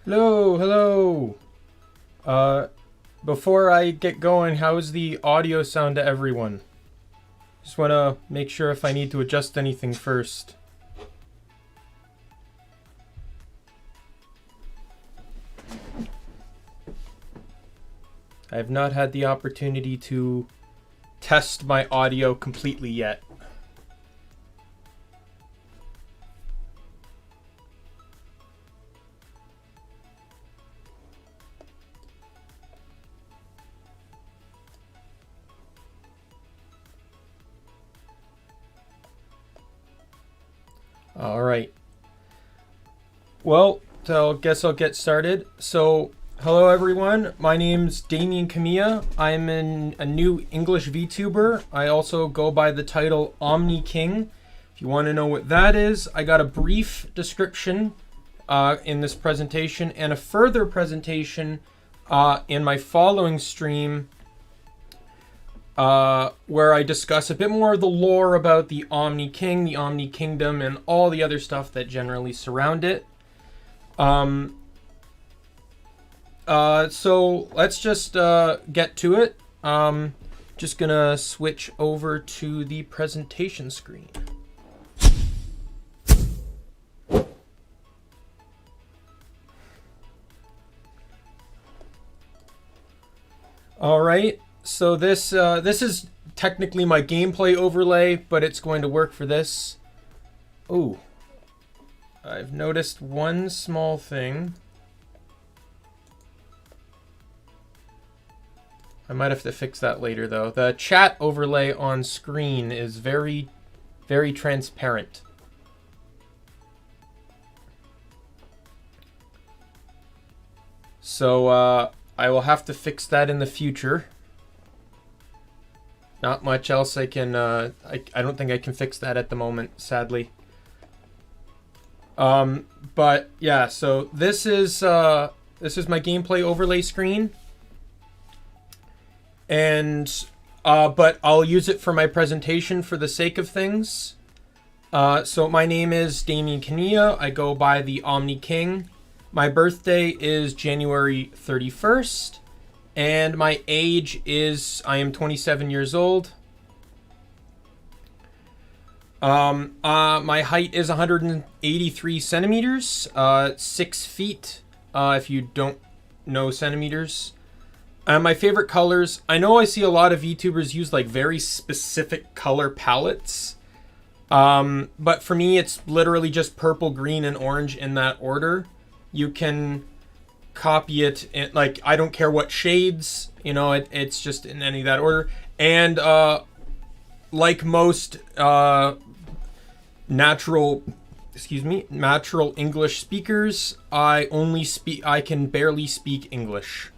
Hello, hello. Before I get going, how's the audio sound to everyone? Just want to make sure if I need to adjust anything first. I have not had the opportunity to test my audio completely yet. All right. Well, so I guess I'll get started. So, hello everyone. My name's Daimien Kamiya. I'm a new English VTuber. I also go by the title Omni King. If you want to know what that is, I got a brief description in this presentation and a further presentation in my following stream where I discuss a bit more of the lore about the Omni King, the Omni Kingdom, and all the other stuff that generally surround it. So let's just get to it. Just gonna switch over to the presentation screen. All right. So this is technically my gameplay overlay, but it's going to work for this. Oh, I've noticed one small thing. I might have to fix that later though. The chat overlay on screen is very, very transparent. So I will have to fix that in the future. Not much else I can, I don't think I can fix that at the moment, sadly. But yeah, so this is my gameplay overlay screen. And, but I'll use it for my presentation for the sake of things. So my name is Daimien Kamiya. I go by the Omni King. My birthday is January 31st. And my age is, I am 27 years old. My height is 183 centimeters, 6 feet, if you don't know centimeters. My favorite colors, I know I see a lot of VTubers use like very specific color palettes. But for me, it's literally just purple, green, and orange in that order. You can copy it in, like, I don't care what shades, you know, it's just in any of that order. And like most natural English speakers, I can barely speak English.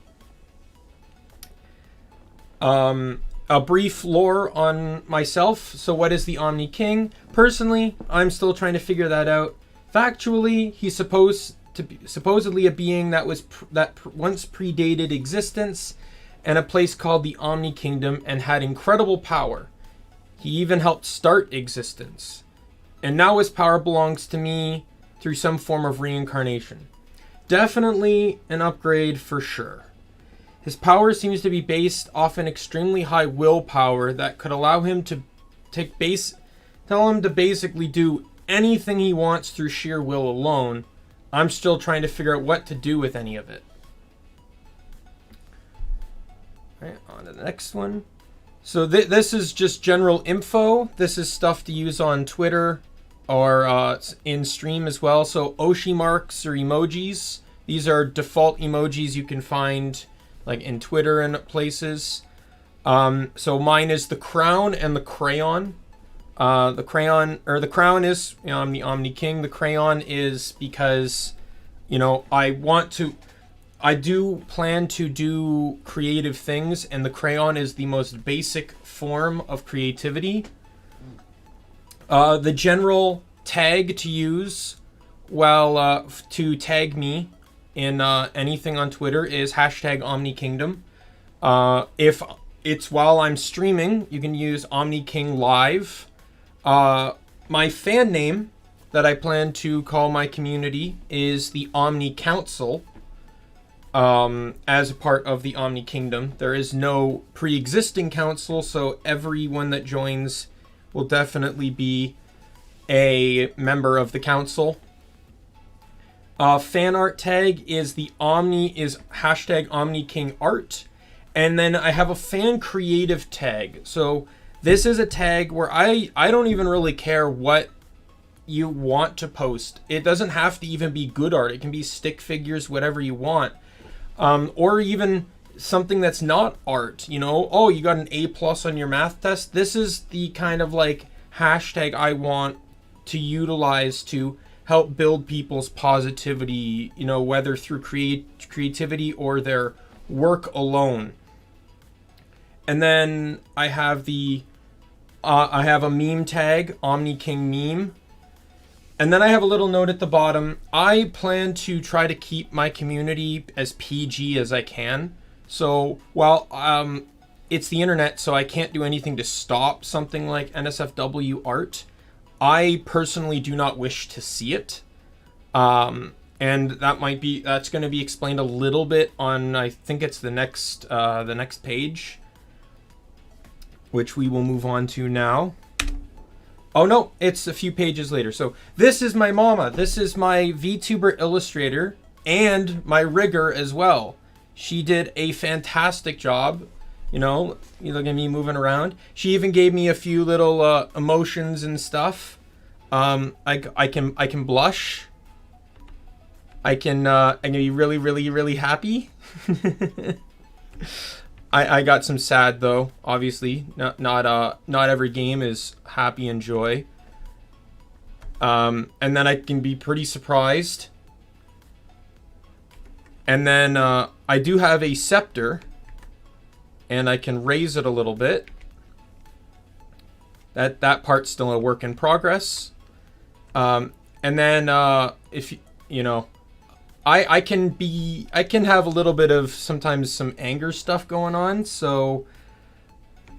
A brief lore on myself. So what is the Omni King? Personally, I'm still trying to figure that out. Factually, he's supposedly a being that once predated existence and a place called the Omni Kingdom and had incredible power. He even helped start existence. And now his power belongs to me through some form of reincarnation. Definitely an upgrade for sure. His power seems to be based off an extremely high willpower that could allow him to tell him to basically do anything he wants through sheer will alone. I'm still trying to figure out what to do with any of it. All right, on to the next one. So this is just general info. This is stuff to use on Twitter or in stream as well. So Oshi marks or emojis. These are default emojis you can find like in Twitter and places. So mine is the crown and the crayon. The crown is, you know, I'm the Omni King. The crayon is because, you know, I do plan to do creative things, and the crayon is the most basic form of creativity. The general tag to use to tag me in anything on Twitter is hashtag OmniKingdom. If it's while I'm streaming, you can use Omni King Live. My fan name that I plan to call my community is the Omni Council. as a part of the Omni Kingdom. There is no pre-existing council, so everyone that joins will definitely be a member of the council. Fan art tag is hashtag Omni King art. And then I have a fan creative tag. So this is a tag where I don't even really care what you want to post. It doesn't have to even be good art. It can be stick figures, whatever you want. Or even something that's not art. You know, oh, you got an A+ on your math test. This is the kind of like hashtag I want to utilize to help build people's positivity, you know, whether through creativity or their work alone. And then I have I have a meme tag, Omni King meme. And then I have a little note at the bottom. I plan to try to keep my community as PG as I can. So while it's the internet, so I can't do anything to stop something like NSFW art, I personally do not wish to see it. And that's going to be explained a little bit on, I think it's the next page, which we will move on to now. Oh no, it's a few pages later. So this is my mama. This is my VTuber illustrator and my rigger as well. She did a fantastic job. You know, you look at me moving around. She even gave me a few little emotions and stuff. I can blush. I can be really, really, really happy. I got some sad though. Obviously, not every game is happy and joy. And then I can be pretty surprised. And then I do have a scepter. And I can raise it a little bit. That part's still a work in progress. And then if you know, I can have a little bit of sometimes some anger stuff going on. So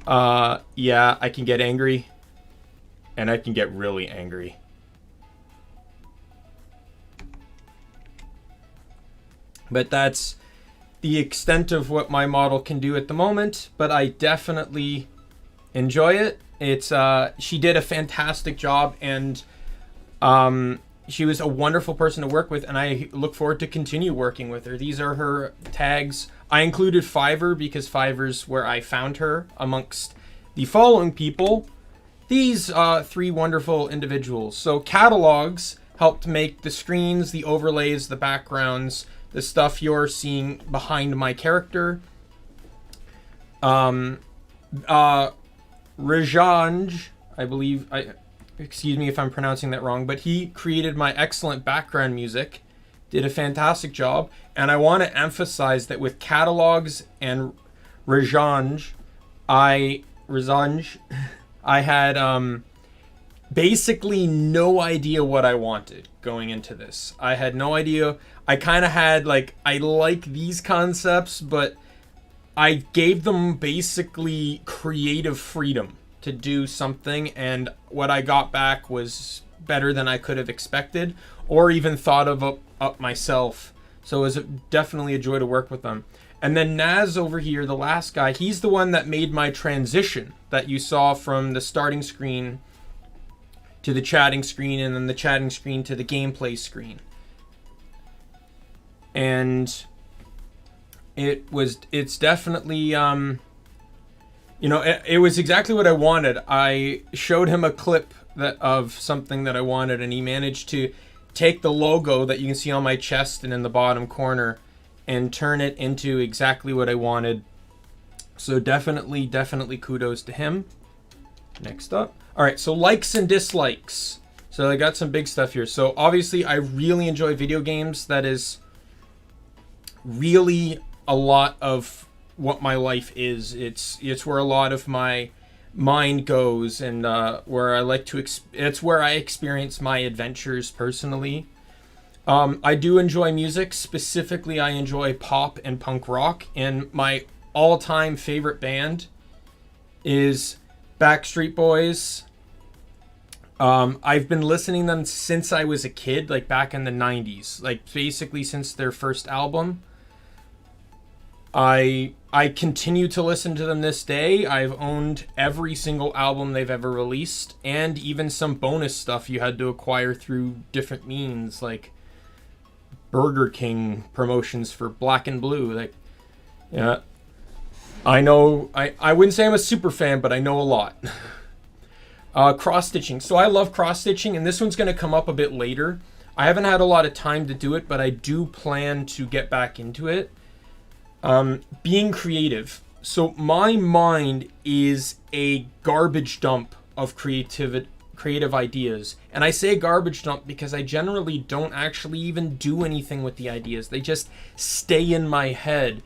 yeah, I can get angry, and I can get really angry. But that's the extent of what my model can do at the moment, but I definitely enjoy it. It's she did a fantastic job, and she was a wonderful person to work with, and I look forward to continue working with her. These are her tags. I included Fiverr because Fiverr's where I found her amongst the following people. These three wonderful individuals. So catalogs helped make the screens, the overlays, the backgrounds, the stuff you're seeing behind my character. Rajanj, I believe, excuse me if I'm pronouncing that wrong, but he created my excellent background music, did a fantastic job, and I want to emphasize that with catalogs and Rajanj, I had basically no idea what I wanted going into this. I had no idea. I kind of had I like these concepts, but I gave them basically creative freedom to do something, and what I got back was better than I could have expected or even thought of up myself. So it was definitely a joy to work with them. And then Naz over here, the last guy, he's the one that made my transition that you saw from the starting screen to the chatting screen, and then the chatting screen to the gameplay screen. And it's definitely, you know, it was exactly what I wanted. I showed him a clip of something that I wanted, and he managed to take the logo that you can see on my chest and in the bottom corner and turn it into exactly what I wanted. So definitely kudos to him. Next up. All right, so likes and dislikes. So I got some big stuff here. So obviously I really enjoy video games. That is really a lot of what my life is. It's where a lot of my mind goes, and where I like to it's where I experience my adventures personally. I do enjoy music. Specifically, I enjoy pop and punk rock, and my all-time favorite band is Backstreet Boys. I've been listening to them since I was a kid, like back in the 90s, like basically since their first album. I continue to listen to them this day. I've owned every single album they've ever released, and even some bonus stuff you had to acquire through different means, like Burger King promotions for Black and Blue. Like, yeah, I know, I wouldn't say I'm a super fan, but I know a lot. Cross-stitching. So I love cross-stitching, and this one's going to come up a bit later. I haven't had a lot of time to do it, but I do plan to get back into it. Being creative. So my mind is a garbage dump of creative ideas. And I say garbage dump because I generally don't actually even do anything with the ideas. They just stay in my head.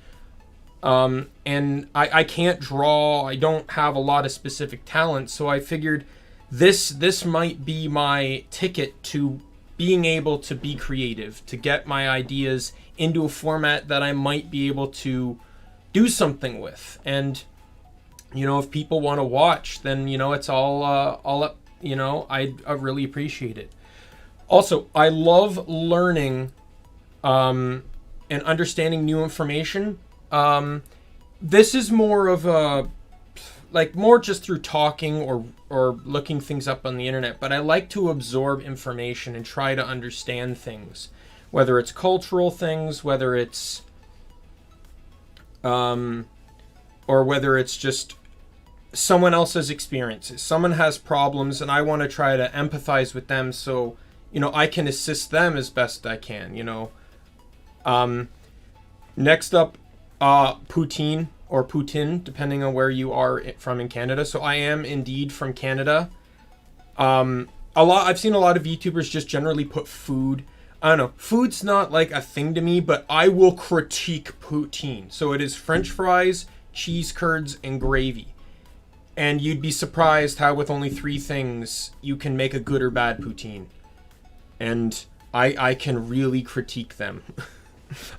And I can't draw. I don't have a lot of specific talent. So I figured this might be my ticket to being able to be creative, to get my ideas into a format that I might be able to do something with. And, you know, if people want to watch, then, you know, it's all up, you know, I really appreciate it. Also, I love learning and understanding new information. This is more of a, like, more just through talking or looking things up on the internet, but I like to absorb information and try to understand things, whether it's cultural things, whether it's or whether it's just someone else's experiences. Someone has problems and I want to try to empathize with them so, you know, I can assist them as best I can, you know. Next up, poutine or Putin, depending on where you are from in Canada. So I am indeed from Canada. I've seen a lot of VTubers just generally put food. I don't know. Food's not like a thing to me, but I will critique poutine. So it is French fries, cheese curds, and gravy. And you'd be surprised how with only 3 things you can make a good or bad poutine. And I can really critique them.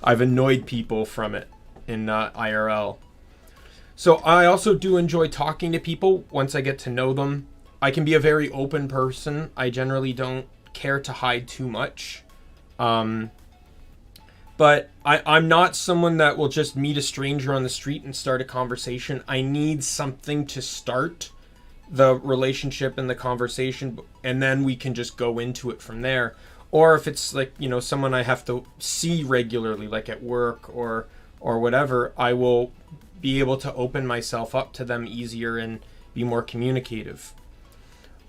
I've annoyed people from it in IRL. So I also do enjoy talking to people once I get to know them. I can be a very open person. I generally don't care to hide too much. But I'm not someone that will just meet a stranger on the street and start a conversation. I need something to start the relationship and the conversation, and then we can just go into it from there. Or if it's like, you know, someone I have to see regularly, like at work or whatever, I will be able to open myself up to them easier and be more communicative.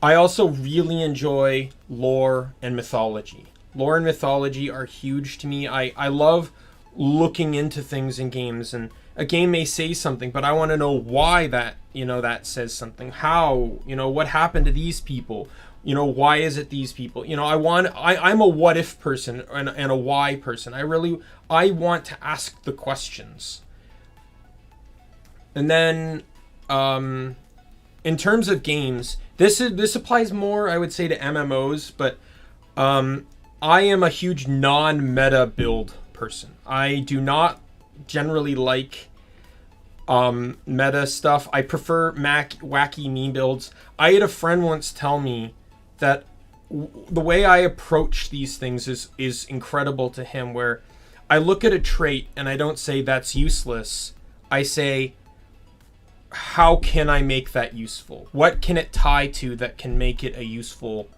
I also really enjoy lore and mythology. Lore and mythology are huge to me. I love looking into things in games, and a game may say something, but I want to know why that, you know, that says something. How, you know, what happened to these people? You know, why is it these people? You know, I'm a what if person and a why person. I want to ask the questions. And then, in terms of games, this applies more, I would say, to MMOs, but I am a huge non-meta build person. I do not generally like meta stuff. I prefer wacky meme builds. I had a friend once tell me that the way I approach these things is incredible to him, where I look at a trait and I don't say that's useless. I say, how can I make that useful? What can it tie to that can make it a useful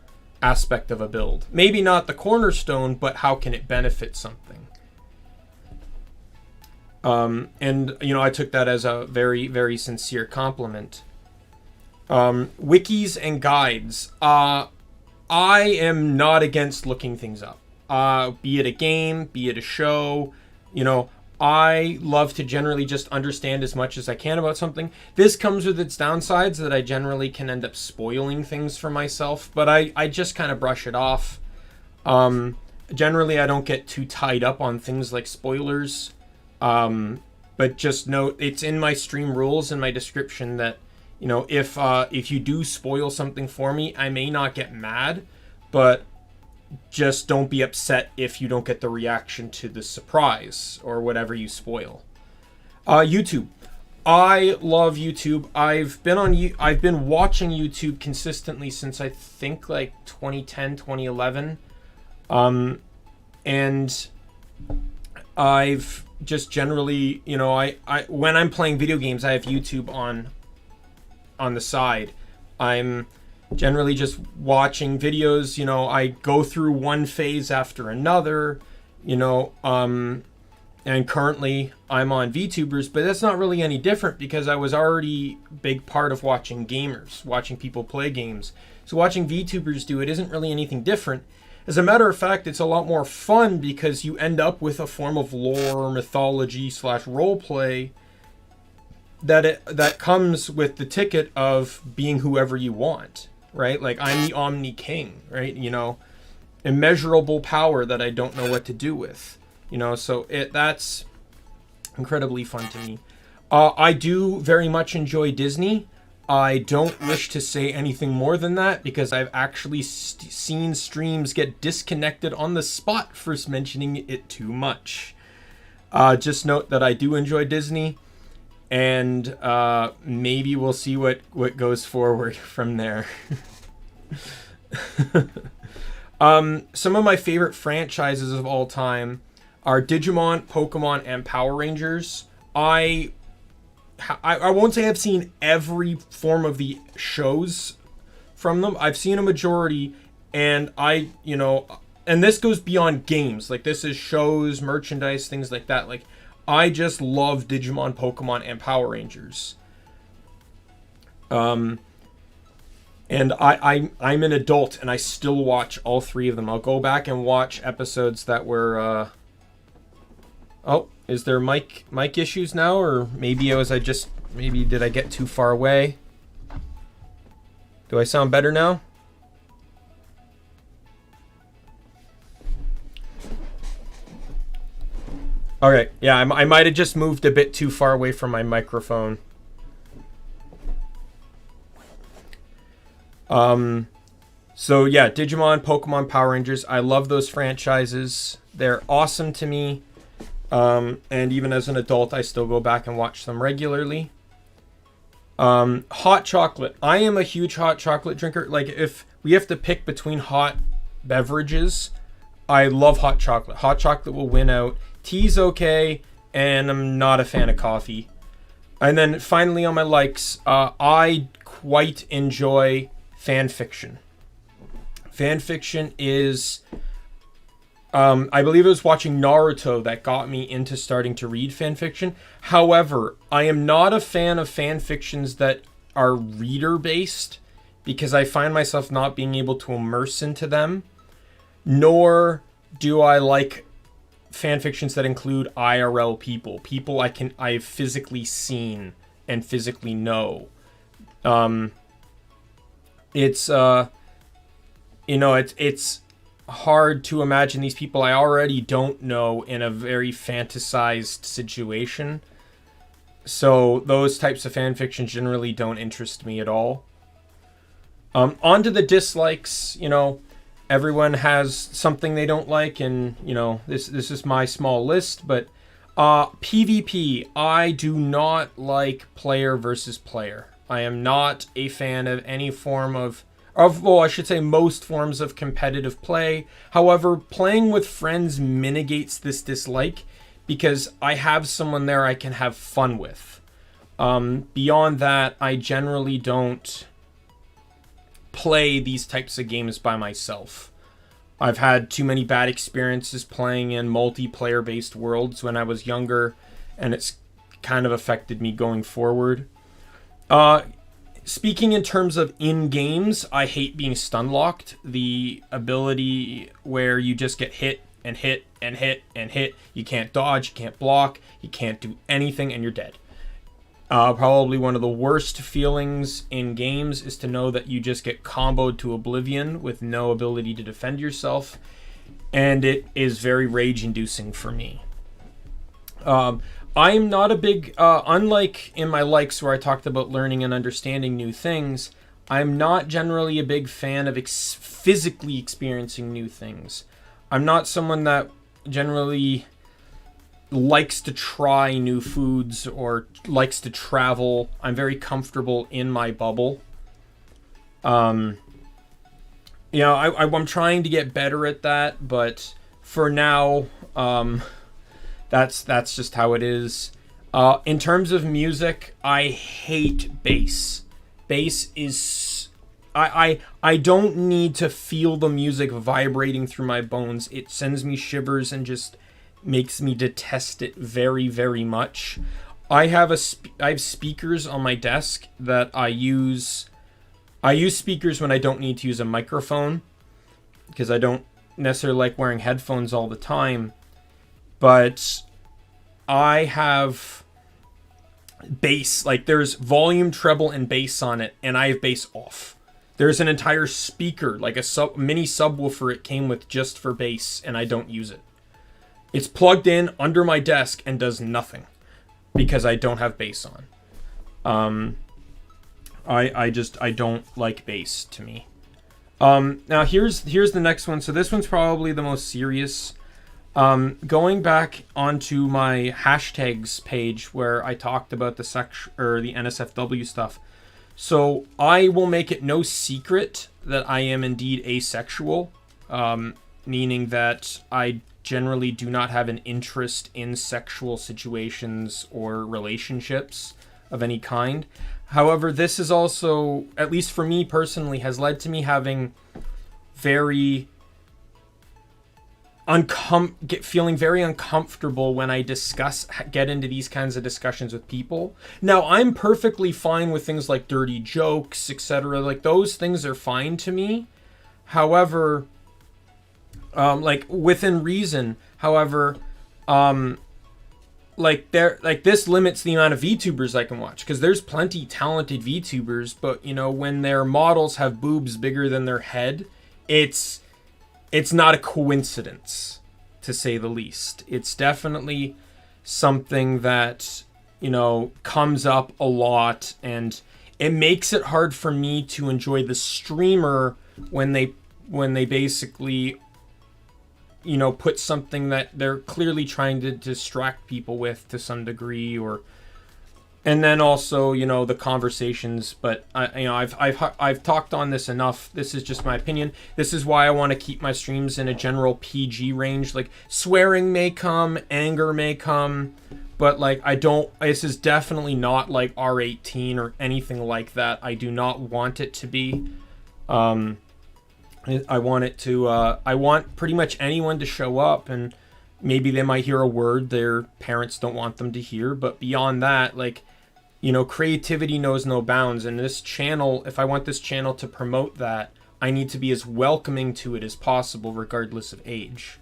aspect of a build? Maybe not the cornerstone, but how can it benefit something? And, you know, I took that as a very, very sincere compliment. Wikis and guides. I am not against looking things up. Be it a game, be it a show, you know, I love to generally just understand as much as I can about something. This comes with its downsides that I generally can end up spoiling things for myself, but I just kind of brush it off. Generally, I don't get too tied up on things like spoilers, but just note it's in my stream rules and my description that, you know, if you do spoil something for me, I may not get mad, but just don't be upset if you don't get the reaction to the surprise or whatever you spoil. YouTube. I love YouTube. I've been watching YouTube consistently since I think like 2010, 2011. And I've just generally, you know, I when I'm playing video games, I have YouTube on the side. I'm generally just watching videos. You know, I go through one phase after another. You know, and currently I'm on VTubers, but that's not really any different because I was already a big part of watching gamers, watching people play games. So watching VTubers do it isn't really anything different. As a matter of fact, it's a lot more fun because you end up with a form of lore, mythology / roleplay that comes with the ticket of being whoever you want, right? Like I'm the Omni King, right? You know, immeasurable power that I don't know what to do with, you know. So that's incredibly fun to me. I do very much enjoy Disney. I don't wish to say anything more than that because I've actually seen streams get disconnected on the spot for mentioning it too much. Just note that I do enjoy Disney, and maybe we'll see what goes forward from there. Some of my favorite franchises of all time are Digimon, Pokemon, and Power Rangers. I won't say I've seen every form of the shows from them. I've seen a majority, and you know, and this goes beyond games. Like, this is shows, merchandise, things like that. Like, I just love Digimon, Pokemon, and Power Rangers. And I'm an adult, and I still watch all three of them. I'll go back and watch episodes that were, oh, is there mic issues now? Or maybe did I get too far away? Do I sound better now? Okay, yeah, I might have just moved a bit too far away from my microphone. So yeah, Digimon, Pokemon, Power Rangers. I love those franchises. They're awesome to me. And even as an adult, I still go back and watch them regularly. Hot chocolate. I am a huge hot chocolate drinker. Like, if we have to pick between hot beverages, I love hot chocolate. Hot chocolate will win out. Tea's okay, and I'm not a fan of coffee. And then finally on my likes, I quite enjoy fan fiction. Fan fiction is... I believe it was watching Naruto that got me into starting to read fan fiction. However, I am not a fan of fan fictions that are reader-based because I find myself not being able to immerse into them. Nor do I like fan fictions that include IRL people I've physically seen and physically know. It's hard to imagine these people I already don't know in a very fantasized situation. So those types of fan fictions generally don't interest me at all. On to the dislikes. You know, everyone has something they don't like, and you know, this is my small list. But PvP, I do not like player versus player. I am not a fan of any form of I should say most forms of competitive play. However, playing with friends mitigates this dislike because I have someone there I can have fun with. Beyond that, I generally don't play these types of games by myself. I've had too many bad experiences playing in multiplayer-based worlds when I was younger, and it's kind of affected me going forward. Speaking in terms of in-games, I hate being stun-locked. The ability where you just get hit and hit and hit and hit. You can't dodge, you can't block, you can't do anything, and you're dead. Probably one of the worst feelings in games is to know that you just get comboed to oblivion with no ability to defend yourself. And it is very rage-inducing for me. I'm not a big, unlike in my likes where I talked about learning and understanding new things, I'm not generally a big fan of physically experiencing new things. I'm not someone that generally likes to try new foods or likes to travel. I'm very comfortable in my bubble. You know, I'm trying to get better at that, but for now, That's just how it is. In terms of music, I hate bass. Bass is... I don't need to feel the music vibrating through my bones. It sends me shivers and just makes me detest it very, very much. I have speakers on my desk that I use. I use speakers when I don't need to use a microphone, because I don't necessarily like wearing headphones all the time. But I have bass, like there's volume, treble, and bass on it, and I have bass off. There's an entire speaker, like a mini subwoofer it came with just for bass, and I don't use it. It's plugged in under my desk and does nothing because I don't have bass on. I don't like bass to me. Now here's the next one. So this one's probably the most serious. Going back onto my hashtags page where I talked about the NSFW stuff. So I will make it no secret that I am indeed asexual, meaning that I generally do not have an interest in sexual situations or relationships of any kind. However, this is also, at least for me personally, has led to me having feeling very uncomfortable when I get into these kinds of discussions with people. Now, I'm perfectly fine with things like dirty jokes, etc. Like, those things are fine to me. However, like, within reason. However, this limits the amount of VTubers I can watch, because there's plenty talented VTubers, but, you know, when their models have boobs bigger than their head, it's not a coincidence, to say the least. It's definitely something that, you know, comes up a lot, and it makes it hard for me to enjoy the streamer when they basically, you know, put something that they're clearly trying to distract people with to some degree, and then also, you know, the conversations. But I've talked on this enough. This is just my opinion. This is why I want to keep my streams in a general PG range. Like, swearing may come, anger may come, but like, this is definitely not like R18 or anything like that. I do not want it to be. I want pretty much anyone to show up, and maybe they might hear a word their parents don't want them to hear, but beyond that, like, you know, creativity knows no bounds, and this channel, if I want this channel to promote that, I need to be as welcoming to it as possible, regardless of age.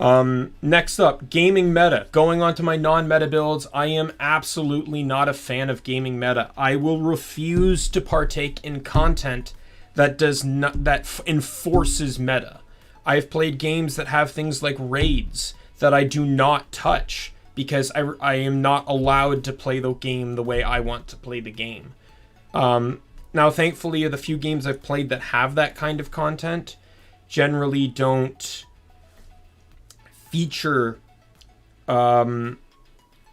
Next up, gaming meta. Going on to my non-meta builds, I am absolutely not a fan of gaming meta. I will refuse to partake in content that enforces meta. I've played games that have things like raids that I do not touch, because I am not allowed to play the game the way I want to play the game. Now, thankfully, the few games I've played that have that kind of content generally don't feature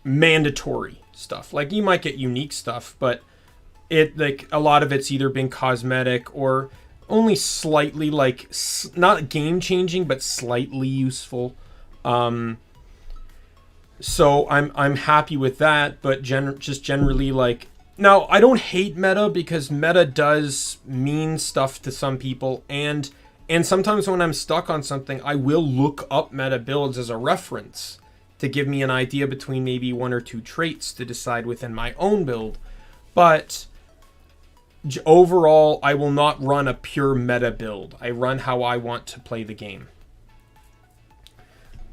mandatory stuff. Like, you might get unique stuff, but like, a lot of it's either been cosmetic or only slightly, like, not game changing, but slightly useful. So I'm happy with that, but just generally, like, now, I don't hate meta, because meta does mean stuff to some people, and sometimes when I'm stuck on something, I will look up meta builds as a reference to give me an idea between maybe one or two traits to decide within my own build. But overall, I will not run a pure meta build. I run how I want to play the game.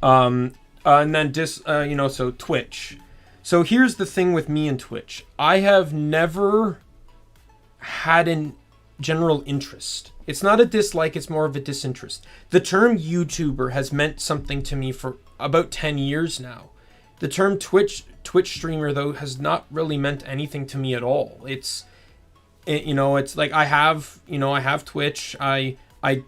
And then so Twitch. So here's the thing with me and Twitch. I have never had a general interest. It's not a dislike, it's more of a disinterest. The term YouTuber has meant something to me for about 10 years now. The term Twitch streamer, though, has not really meant anything to me at all. It's like, I have Twitch. I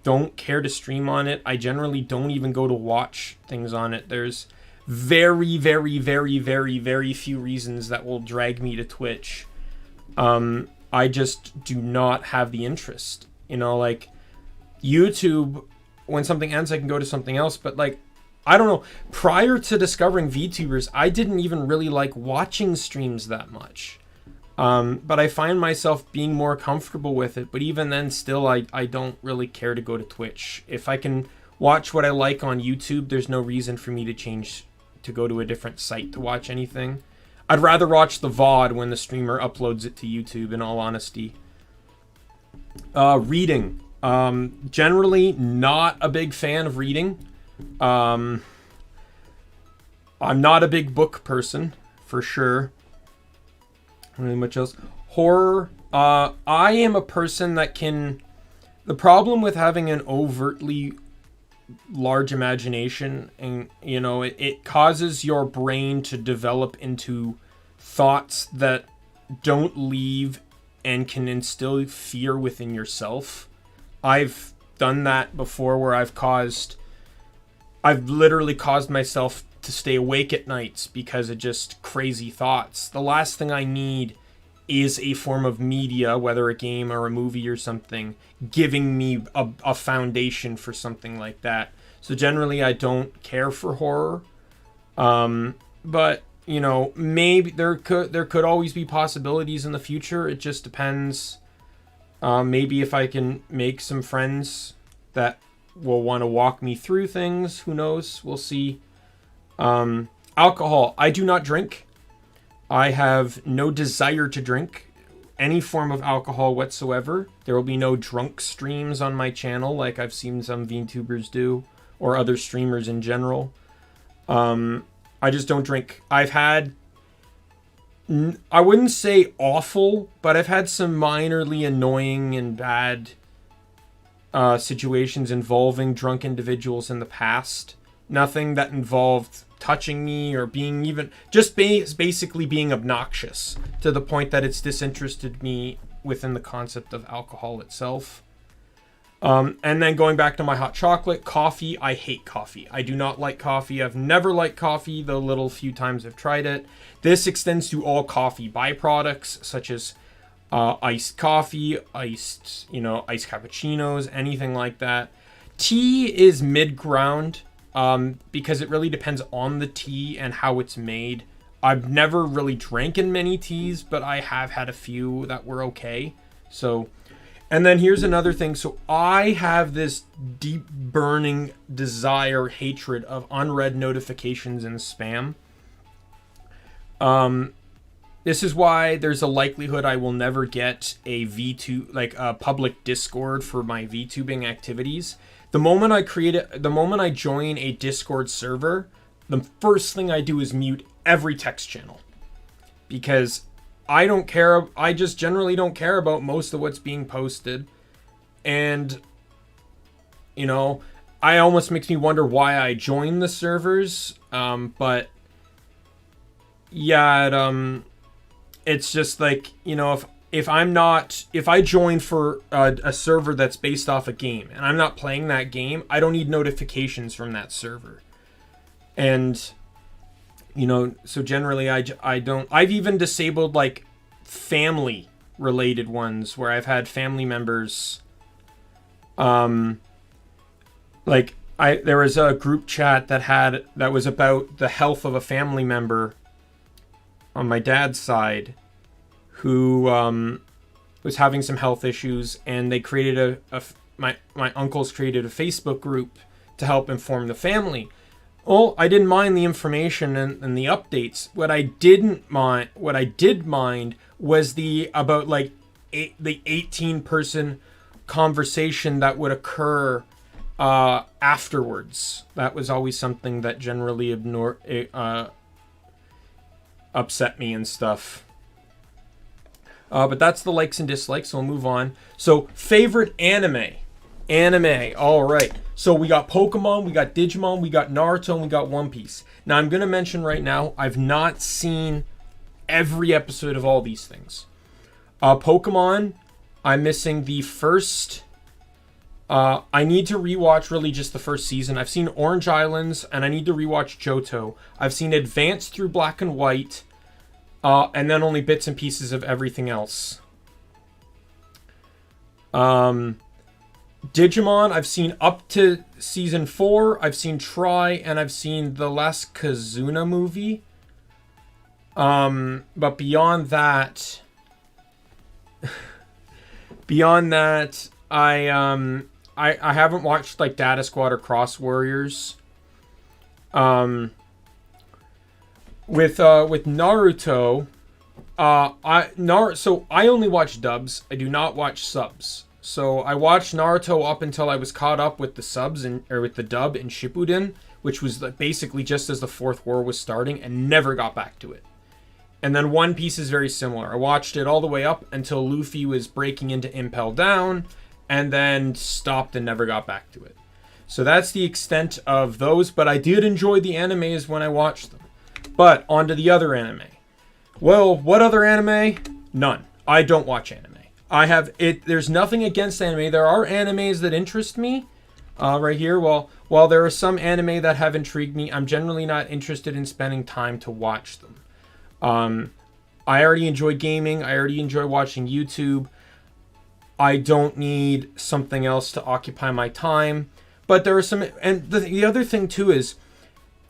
don't care to stream on it. I generally don't even go to watch things on it. There's very, very, very, very, very few reasons that will drag me to Twitch. I just do not have the interest. You know, like, YouTube, when something ends, I can go to something else. But, like, I don't know. Prior to discovering VTubers, I didn't even really like watching streams that much. But I find myself being more comfortable with it. But even then, still, I don't really care to go to Twitch. If I can watch what I like on YouTube, there's no reason for me to change to go to a different site to watch anything. I'd rather watch the VOD when the streamer uploads it to YouTube, in all honesty. Reading. Generally not a big fan of reading. I'm not a big book person, for sure. Really much else. Horror. I am a person that can... The problem with having an overtly large imagination, and you know, it causes your brain to develop into thoughts that don't leave and can instill fear within yourself. I've done that before, where I've literally caused myself to stay awake at nights because of just crazy thoughts. The last thing I need is a form of media, whether a game or a movie or something, giving me a foundation for something like that. So generally, I don't care for horror. But, you know, maybe there could always be possibilities in the future. It just depends. Maybe if I can make some friends that will want to walk me through things. Who knows? We'll see. Alcohol. I do not drink. I have no desire to drink any form of alcohol whatsoever. There will be no drunk streams on my channel like I've seen some VTubers do, or other streamers in general. I just don't drink. I've had, I wouldn't say awful, but I've had some minorly annoying and bad situations involving drunk individuals in the past. Nothing that involved touching me or being even, just basically being obnoxious to the point that it's disinterested me within the concept of alcohol itself. And then going back to my hot chocolate, coffee. I hate coffee. I do not like coffee. I've never liked coffee, the little few times I've tried it. This extends to all coffee byproducts, such as iced coffee, iced cappuccinos, anything like that. Tea is mid-ground, because it really depends on the tea and how it's made. I've never really drank in many teas, but I have had a few that were okay. So, and then here's another thing. So I have this deep burning desire, hatred of unread notifications and spam. This is why there's a likelihood I will never get a VTube, like a public Discord for my VTubing activities. The moment I join a Discord server, the first thing I do is mute every text channel, because I don't care. I just generally don't care about most of what's being posted. And, you know, I almost makes me wonder why I joined the servers. But yeah, it's just like, you know, if I join for a server that's based off a game and I'm not playing that game, I don't need notifications from that server. And, you know, so generally I don't, I've even disabled like family related ones where I've had family members, like there was a group chat that was about the health of a family member on my dad's side who was having some health issues, and they created my uncles created a Facebook group to help inform the family. Well, I didn't mind the information and the updates. What I did mind was the 18-person conversation that would occur afterwards. That was always something that generally upset me and stuff. But that's the likes and dislikes, so we'll move on. So, favorite anime. All right. So we got Pokemon, we got Digimon, we got Naruto, and we got One Piece. Now, I'm going to mention right now, I've not seen every episode of all these things. Pokemon, I'm missing the first... I need to rewatch really just the first season. I've seen Orange Islands, and I need to rewatch Johto. I've seen Advance through Black and White, and then only bits and pieces of everything else. Digimon, I've seen up to season 4. I've seen Try, and I've seen the last Kazuna movie. But beyond that, I haven't watched like Data Squad or Cross Warriors. With Naruto, so I only watch dubs. I do not watch subs. So I watched Naruto up until I was caught up with the subs or with the dub in Shippuden, which was basically just as the Fourth War was starting, and never got back to it. And then One Piece is very similar. I watched it all the way up until Luffy was breaking into Impel Down, and then stopped and never got back to it. So that's the extent of those, but I did enjoy the animes when I watched them. But on to the other anime. Well, what other anime? None. I don't watch anime. There's nothing against anime. There are animes that interest me. Right here. While there are some anime that have intrigued me, I'm generally not interested in spending time to watch them. I already enjoy gaming. I already enjoy watching YouTube. I don't need something else to occupy my time. But there are some, and the other thing too is,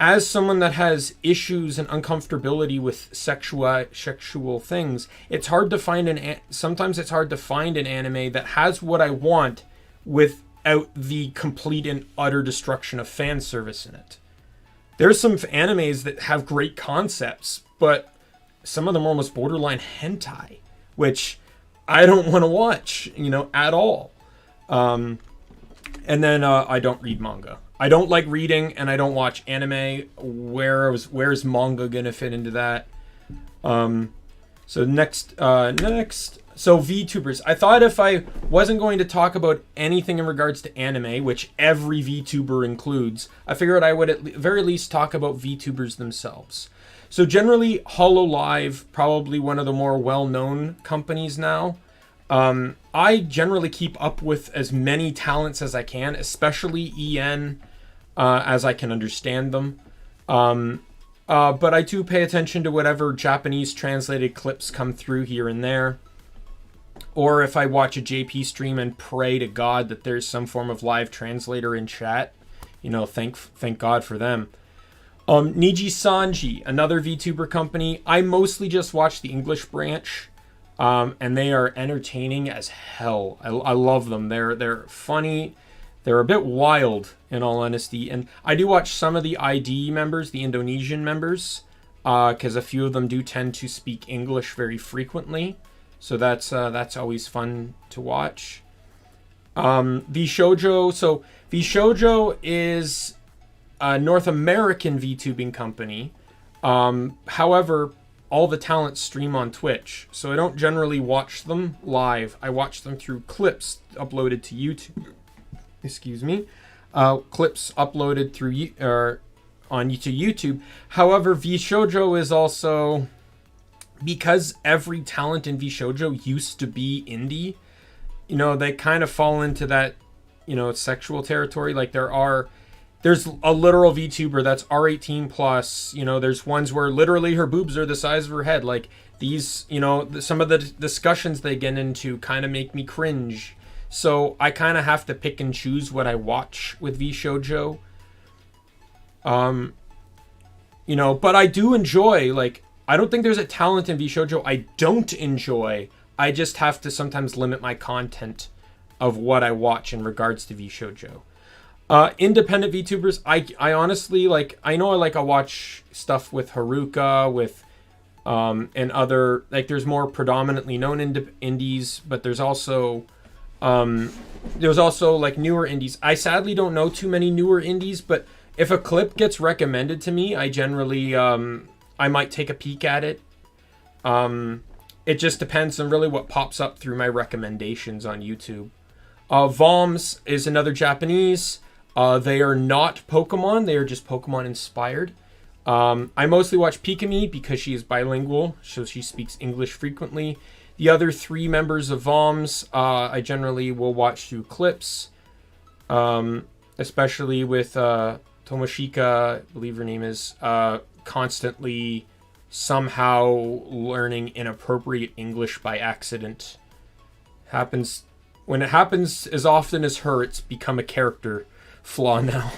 as someone that has issues and uncomfortability with sexual things, it's hard to find sometimes it's hard to find an anime that has what I want without the complete and utter destruction of fan service in it. There's some animes that have great concepts, but some of them are almost borderline hentai, which I don't want to watch, at all. And then I don't read manga. I don't like reading, and I don't watch anime. Where's manga gonna fit into that? So next. So VTubers. I thought if I wasn't going to talk about anything in regards to anime, which every VTuber includes, I figured I would at the very least talk about VTubers themselves. So generally, HoloLive, probably one of the more well-known companies now. I generally keep up with as many talents as I can, especially EN, as I can understand them. But I do pay attention to whatever Japanese translated clips come through here and there. Or if I watch a JP stream and pray to God that there's some form of live translator in chat, thank God for them. Niji Sanji, another VTuber company. I mostly just watch the English branch. And they are entertaining as hell. I love them. They're funny. They're a bit wild, in all honesty. And I do watch some of the ID members, the Indonesian members, because a few of them do tend to speak English very frequently. So that's always fun to watch. VShojo. So VShojo is a North American VTubing company. However, all the talents stream on Twitch, so I don't generally watch them live. I watch them through clips uploaded to YouTube. Excuse me. Clips uploaded through to YouTube. However, VShojo is also, because every talent in VShojo used to be indie, they kind of fall into that, sexual territory. Like there's a literal VTuber that's R18 plus. There's ones where literally her boobs are the size of her head. Like these, some of the discussions they get into kind of make me cringe. So I kind of have to pick and choose what I watch with VShojo. But I do enjoy, I don't think there's a talent in VShojo I don't enjoy. I just have to sometimes limit my content of what I watch in regards to VShojo. Independent VTubers, I honestly I watch stuff with Haruka, with and other, there's more predominantly known indies, but there's also newer indies. I sadly don't know too many newer indies, but if a clip gets recommended to me, I generally I might take a peek at it. It just depends on really what pops up through my recommendations on YouTube. Voms is another Japanese. They are not Pokemon. They are just Pokemon inspired. I mostly watch Pikami because she is bilingual, so she speaks English frequently. The other 3 members of Voms, I generally will watch through clips, especially with Tomoshika, I believe her name is, constantly somehow learning inappropriate English by accident. Happens when it happens as often as her, it's become a character flaw now.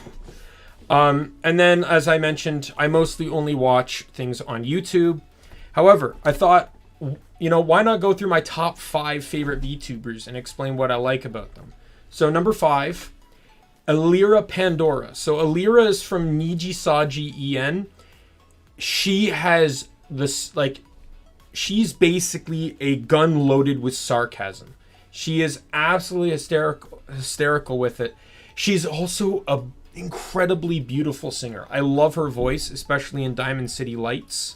And then, as I mentioned, I mostly only watch things on YouTube. However, I thought, why not go through my top 5 favorite VTubers and explain what I like about them. So number 5, Alira Pandora. So Alira is from Nijisaji En. She has this, she's basically a gun loaded with sarcasm. She is absolutely hysterical with it. She's also a incredibly beautiful singer. I love her voice, especially in Diamond City Lights.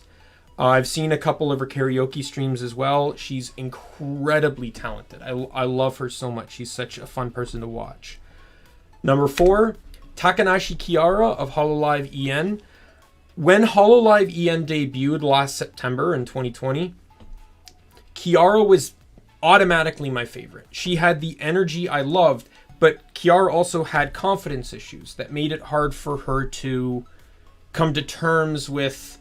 I've seen a couple of her karaoke streams as well. She's incredibly talented. I love her so much. She's such a fun person to watch. Number 4, Takanashi Kiara of Hololive EN. When Hololive EN debuted last September in 2020, Kiara was automatically my favorite. She had the energy I loved, but Kiara also had confidence issues that made it hard for her to come to terms with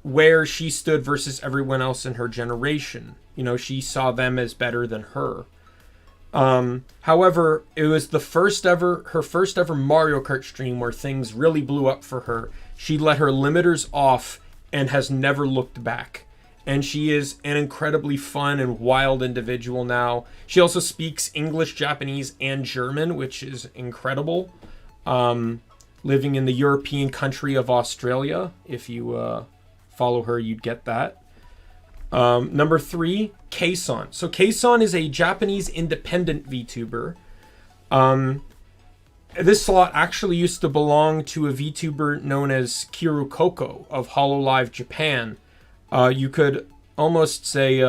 where she stood versus everyone else in her generation. She saw them as better than her. However, it was her first ever Mario Kart stream where things really blew up for her. She let her limiters off and has never looked back. And she is an incredibly fun and wild individual now. She also speaks English, Japanese, and German, which is incredible. Living in the European country of Australia. If you follow her, you'd get that. Number 3, Kason. So Kason is a Japanese independent VTuber. This slot actually used to belong to a VTuber known as Kiru Koko of Hololive Japan. You could almost say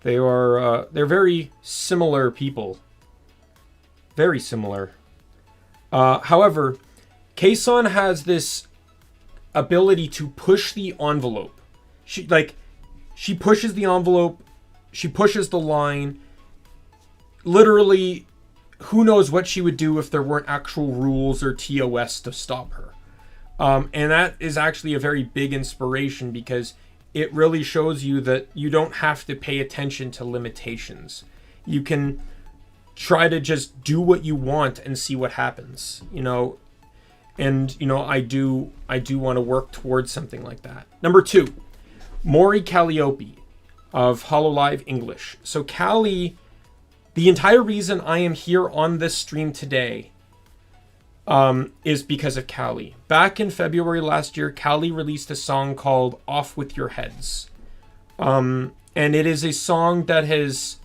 they're very similar people. Very similar. However, Kason has this ability to push the envelope. She pushes the envelope, she pushes the line. Literally, who knows what she would do if there weren't actual rules or TOS to stop her. And that is actually a very big inspiration because it really shows you that you don't have to pay attention to limitations. You can try to just do what you want and see what happens, And, I do want to work towards something like that. Number 2, Mori Calliope of Hololive English. So Callie, the entire reason I am here on this stream today is because of Callie. Back in February last year, Callie released a song called Off With Your Heads. And it is a song that has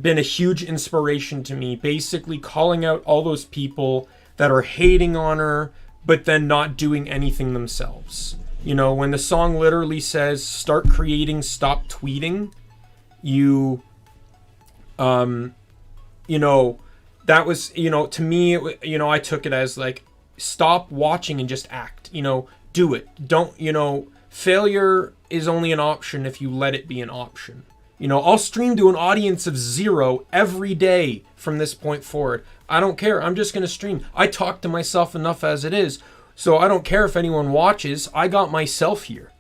been a huge inspiration to me, basically calling out all those people that are hating on her, but then not doing anything themselves. When the song literally says, start creating, stop tweeting, that was, to me, I took it as stop watching and just act, do it. Don't, failure is only an option if you let it be an option. I'll stream to an audience of 0 every day from this point forward. I don't care. I'm just going to stream. I talk to myself enough as it is. So I don't care if anyone watches. I got myself here,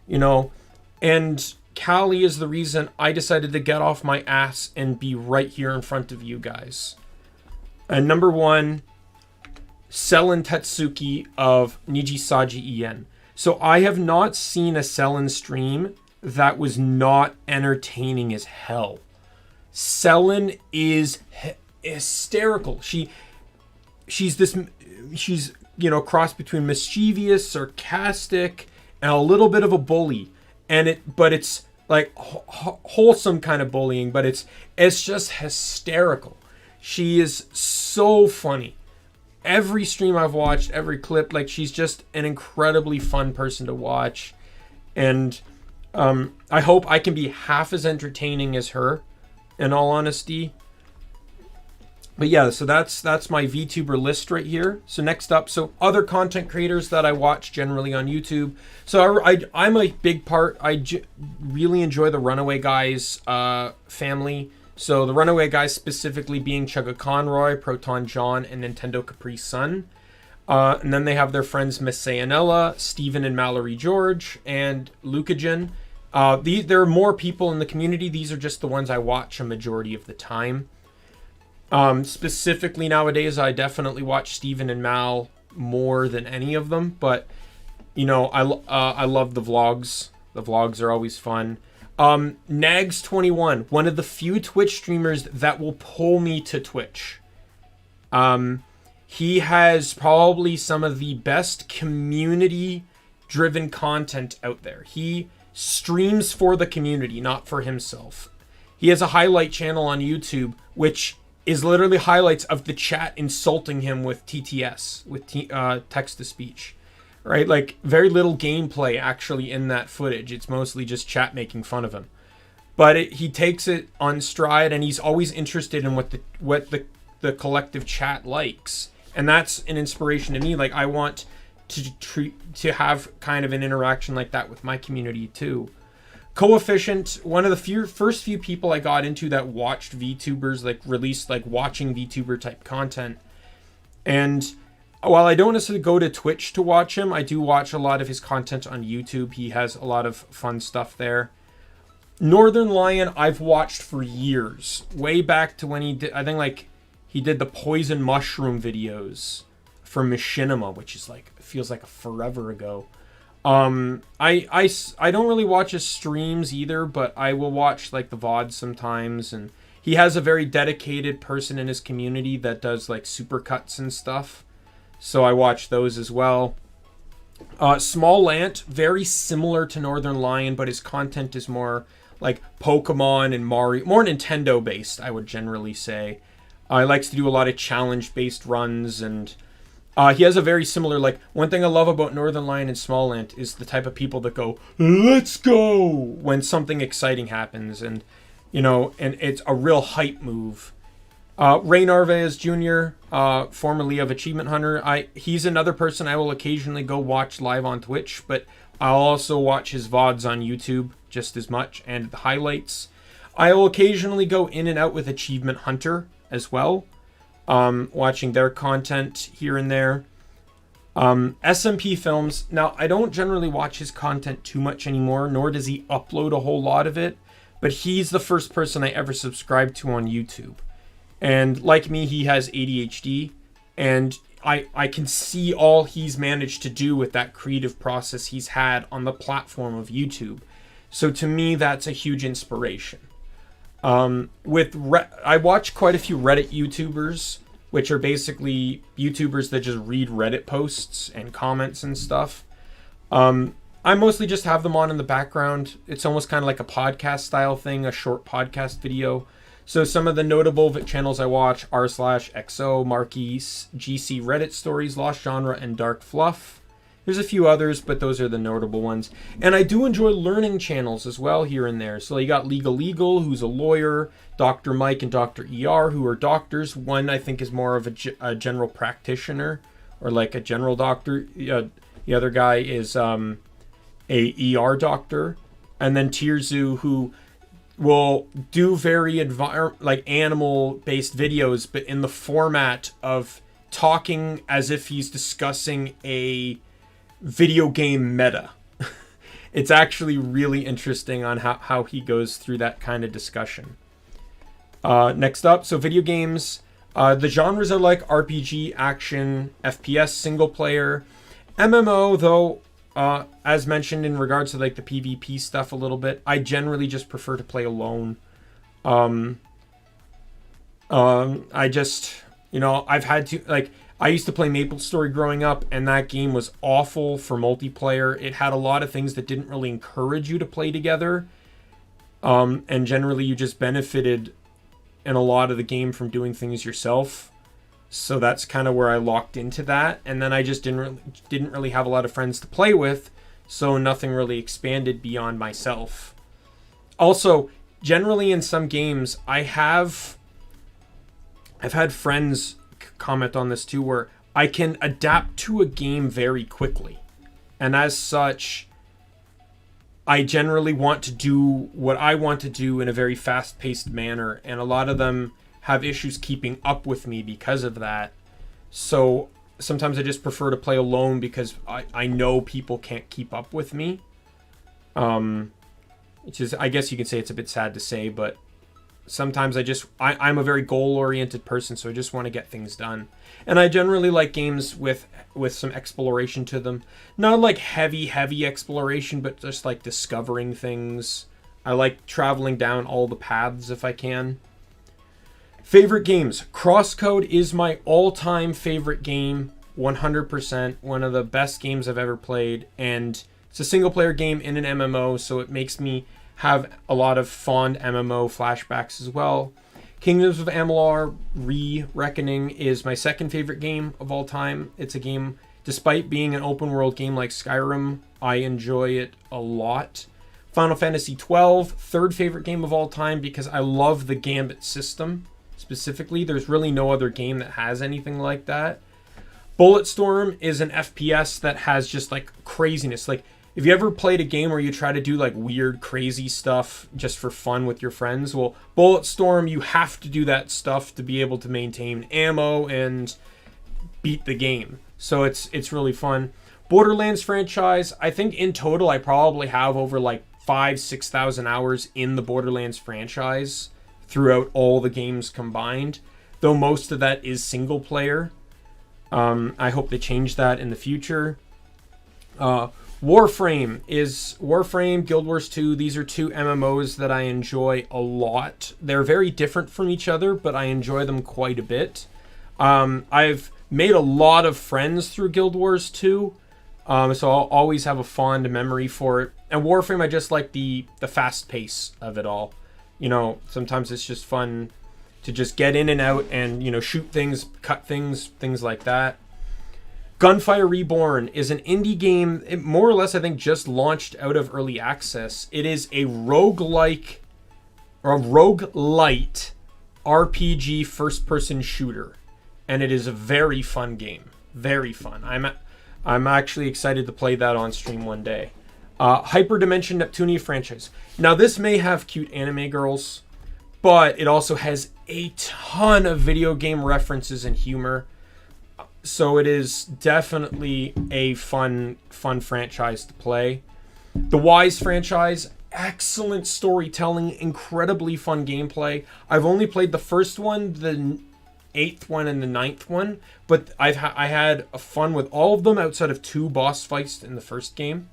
and Callie is the reason I decided to get off my ass and be right here in front of you guys. And number 1, Selen Tetsuki of Nijisaji En. So I have not seen a Selen stream that was not entertaining as hell. Selen is hysterical. She's cross between mischievous, sarcastic, and a little bit of a bully. But it's wholesome kind of bullying, but it's just hysterical. She is so funny. Every stream I've watched, every clip, she's just an incredibly fun person to watch. And I hope I can be half as entertaining as her, in all honesty. But yeah, so that's my VTuber list right here. So next up, other content creators that I watch generally on YouTube. So I'm a big part. I really enjoy the Runaway Guys family. So the Runaway Guys specifically being Chugga Conroy, Proton John, and Nintendo Capri Sun. And then they have their friends Miss Sayanella, Steven and Mallory George, and Lucagen. There are more people in the community. These are just the ones I watch a majority of the time. Specifically nowadays, I definitely watch Steven and Mal more than any of them. But, you know, I love the vlogs. The vlogs are always fun. Nags21, one of the few Twitch streamers that will pull me to Twitch. He has probably some of the best community-driven content out there. He streams for the community, not for himself. He has a highlight channel on YouTube, which is literally highlights of the chat insulting him with TTS, with text-to-speech. Right? Like, very little gameplay actually in that footage. It's mostly just chat making fun of him. But he takes it on stride, and he's always interested in what the collective chat likes. And that's an inspiration to me. Like, I want to have kind of an interaction like that with my community too. Coefficient, one of the first few people I got into that watched VTubers, like released like watching VTuber type content. And while I don't necessarily go to Twitch to watch him, I do watch a lot of his content on YouTube. He has a lot of fun stuff there. Northern Lion, I've watched for years. Way back to when he did, I think like he did the poison mushroom videos for Machinima, which is like, feels like forever ago. I don't really watch his streams either, but I will watch like the VODs sometimes, and he has a very dedicated person in his community that does like supercuts and stuff. So I watch those as well. Small Lant, very similar to Northern Lion, but his content is more like Pokemon and Mario, more Nintendo based, I would generally say. He likes to do a lot of challenge based runs, and he has a very similar, like, one thing I love about Northern Lion and Small Ant is the type of people that go, let's go, when something exciting happens, and, you know, and it's a real hype move. Ray Narvaez Jr., formerly of Achievement Hunter, he's another person I will occasionally go watch live on Twitch, but I'll also watch his VODs on YouTube just as much, and the highlights. I will occasionally go in and out with Achievement Hunter as well, watching their content here and there. SMP Films, now I don't generally watch his content too much anymore, nor does he upload a whole lot of it, but he's the first person I ever subscribed to on YouTube. And like me, he has ADHD, and I can see all he's managed to do with that creative process he's had on the platform of YouTube. So to me, that's a huge inspiration. I watch quite a few Reddit YouTubers, which are basically YouTubers that just read Reddit posts and comments and stuff. I mostly just have them on in the background. It's almost kind of like a podcast style thing, a short podcast video. So some of the notable channels I watch are /XO, Marquise, GC Reddit Stories, Lost Genre, and Dark Fluff. There's a few others, but those are the notable ones. And I do enjoy learning channels as well here and there. So you got Legal, who's a lawyer, Dr. Mike and Dr. ER, who are doctors. One, I think, is more of a general practitioner, or like a general doctor. The other guy is a ER doctor. And then Tirzu, who will do very animal-based videos, but in the format of talking as if he's discussing a video game meta. It's actually really interesting on how he goes through that kind of discussion. Next up, so video games. The genres are like RPG, action, FPS, single player. MMO, though, as mentioned in regards to like the PvP stuff a little bit, I generally just prefer to play alone. I just, you know, I've had to, like, I used to play MapleStory growing up, and that game was awful for multiplayer. It had a lot of things that didn't really encourage you to play together. And generally you just benefited in a lot of the game from doing things yourself. So that's kind of where I locked into that. And then I just didn't really have a lot of friends to play with, so nothing really expanded beyond myself. Also, generally in some games, I've had friends comment on this too, where I can adapt to a game very quickly. And as such, I generally want to do what I want to do in a very fast-paced manner, and a lot of them have issues keeping up with me because of that. So sometimes I just prefer to play alone because I know people can't keep up with me. which is, I guess you can say it's a bit sad to say, but sometimes I'm a very goal-oriented person, so I just want to get things done. And I generally like games with some exploration to them. Not like heavy exploration, but just like discovering things. I like traveling down all the paths if I can. Favorite games. Crosscode is my all-time favorite game. 100%. One of the best games I've ever played. And it's a single-player game in an MMO, so it makes me have a lot of fond MMO flashbacks as well. Kingdoms of Amalur Re-Reckoning is my second favorite game of all time. It's a game, despite being an open world game like Skyrim, I enjoy it a lot. Final Fantasy XII, third favorite game of all time because I love the Gambit system specifically. There's really no other game that has anything like that. Bulletstorm is an FPS that has just like craziness. Like, if you ever played a game where you try to do like weird, crazy stuff just for fun with your friends, well, Bulletstorm, you have to do that stuff to be able to maintain ammo and beat the game. So it's really fun. Borderlands franchise, I think in total I probably have over like 5,000-6,000 hours in the Borderlands franchise throughout all the games combined, though most of that is single player. I hope they change that in the future. Warframe, Guild Wars 2. These are two MMOs that I enjoy a lot. They're very different from each other, but I enjoy them quite a bit. I've made a lot of friends through Guild Wars 2, so I'll always have a fond memory for it. And Warframe, I just like the fast pace of it all. You know, sometimes it's just fun to just get in and out and, you know, shoot things, cut things like that. Gunfire Reborn is an indie game. It more or less, I think, just launched out of early access. It is a roguelike or a roguelite RPG first-person shooter, and it is a very fun game. Very fun. I'm actually excited to play that on stream one day. Hyperdimension Neptunia franchise. Now, this may have cute anime girls, but it also has a ton of video game references and humor. So it is definitely a fun franchise to play. The Wise franchise, excellent storytelling, incredibly fun gameplay. I've only played the first one, the 8th one, and the 9th one, but I had fun with all of them outside of 2 boss fights in the first game.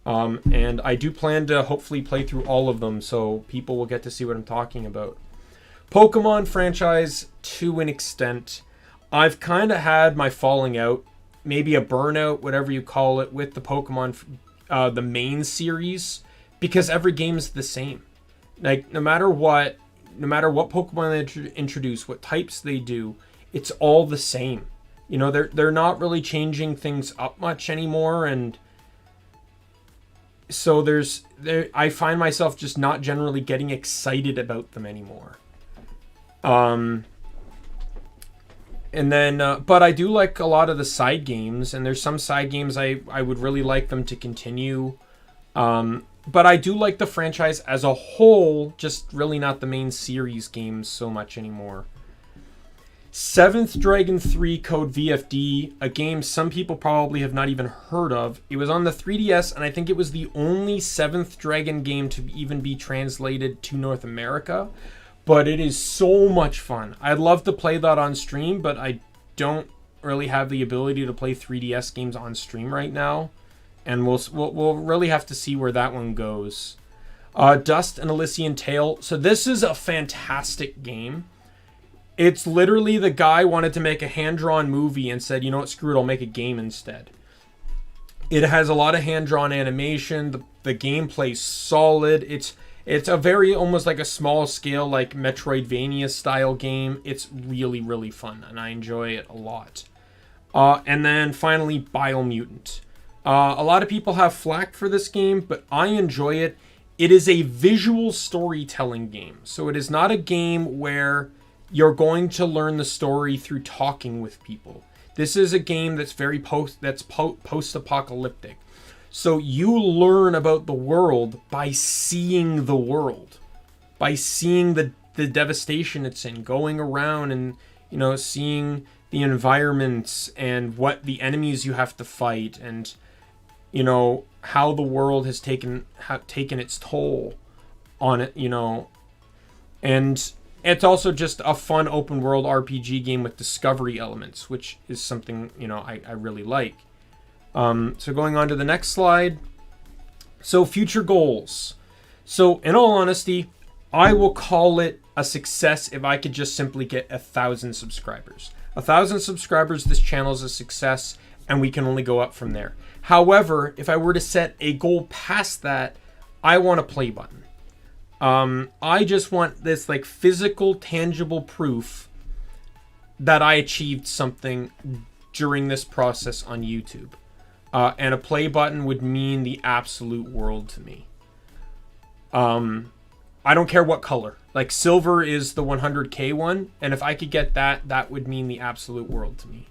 And I do plan to hopefully play through all of them, so people will get to see what I'm talking about. Pokemon franchise, to an extent. I've kind of had my falling out, maybe a burnout, whatever you call it, with the Pokemon, the main series, because every game is the same. Like, no matter what Pokemon they introduce, what types they do, it's all the same. You know, they're not really changing things up much anymore, and so I find myself just not generally getting excited about them anymore. And then, but I do like a lot of the side games, and there's some side games I would really like them to continue. But I do like the franchise as a whole, just really not the main series games so much anymore. 7th Dragon 3 Code VFD, a game some people probably have not even heard of. It was on the 3DS, and I think it was the only 7th Dragon game to even be translated to North America. But it is so much fun. I'd love to play that on stream, but I don't really have the ability to play 3DS games on stream right now. And we'll really have to see where that one goes. Dust and Elysian Tale. So this is a fantastic game. It's literally the guy wanted to make a hand-drawn movie and said, you know what, screw it, I'll make a game instead. It has a lot of hand-drawn animation. The gameplay's solid. It's a very, almost like a small scale, like Metroidvania style game. It's really, really fun, and I enjoy it a lot. And then finally, Biomutant. A lot of people have flack for this game, but I enjoy it. It is a visual storytelling game. So it is not a game where you're going to learn the story through talking with people. This is a game that's very post-apocalyptic. So you learn about the world by seeing the world, by seeing the devastation it's in, going around and, you know, seeing the environments and what the enemies you have to fight. And, you know, how the world has taken its toll on it, you know. And it's also just a fun open world RPG game with discovery elements, which is something, you know, I really like. So going on to the next slide. So future goals. So in all honesty, I will call it a success if I could just simply get 1,000 subscribers. 1,000 subscribers, this channel is a success, and we can only go up from there. However, if I were to set a goal past that, I want a play button. I just want this like physical, tangible proof that I achieved something during this process on YouTube. And a play button would mean the absolute world to me. I don't care what color. Like silver is the 100K one, and if I could get that, that would mean the absolute world to me.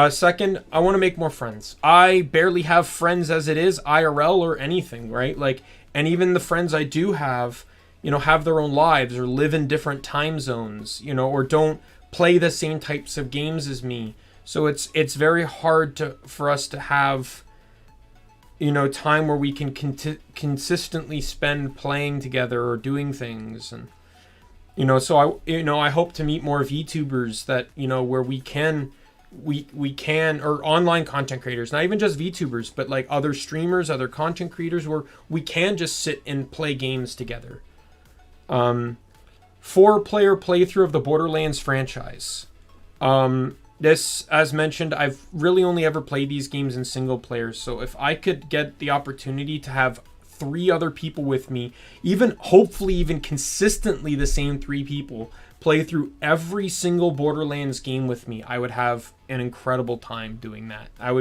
Second, I want to make more friends. I barely have friends as it is, IRL or anything, right? Like, and even the friends I do have, you know, have their own lives or live in different time zones, you know, or don't play the same types of games as me. So it's very hard for us to have, you know, time where we can consistently spend playing together or doing things. And, you know, so I hope to meet more VTubers that, you know, where we can, or online content creators, not even just VTubers, but like other streamers, other content creators, where we can just sit and play games together. 4-player playthrough of the Borderlands franchise. This, as mentioned, I've really only ever played these games in single player, so if I could get the opportunity to have 3 other people with me, hopefully even consistently the same 3 people, play through every single Borderlands game with me, I would have an incredible time doing that. It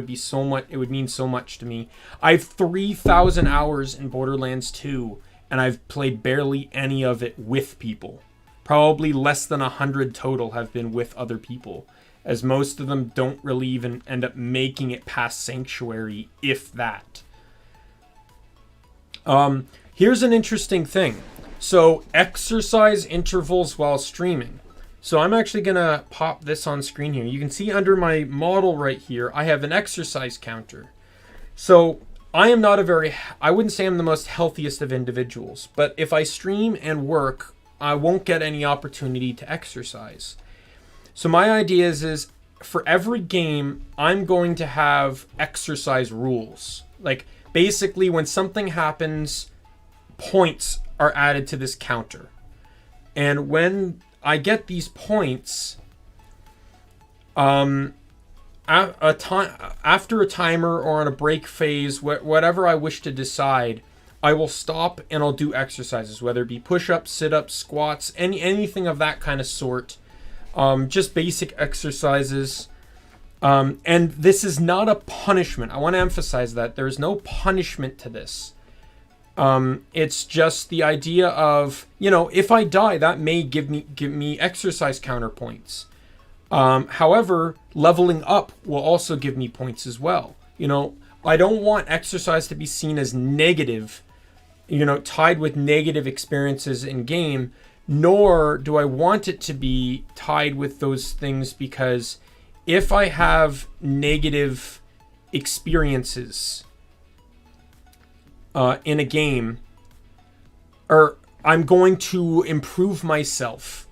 would mean so much to me. I have 3,000 hours in Borderlands 2, and I've played barely any of it with people. Probably less than 100 total have been with other people, as most of them don't really even end up making it past Sanctuary, if that. Here's an interesting thing. So, exercise intervals while streaming. So I'm actually going to pop this on screen here. You can see under my model right here, I have an exercise counter. So I wouldn't say I'm the most healthiest of individuals, but if I stream and work, I won't get any opportunity to exercise. So my idea is for every game, I'm going to have exercise rules. Like basically when something happens, points are added to this counter. And when I get these points, after a timer or on a break phase, whatever I wish to decide, I will stop and I'll do exercises, whether it be push-ups, sit-ups, squats, anything of that kind of sort. Just basic exercises. And this is not a punishment. I want to emphasize that there's no punishment to this. It's just the idea of, you know, if I die, that may give me exercise counterpoints. However, leveling up will also give me points as well. You know, I don't want exercise to be seen as negative, you know, tied with negative experiences in game, nor do I want it to be tied with those things, because if I have negative experiences in a game, or I'm going to improve myself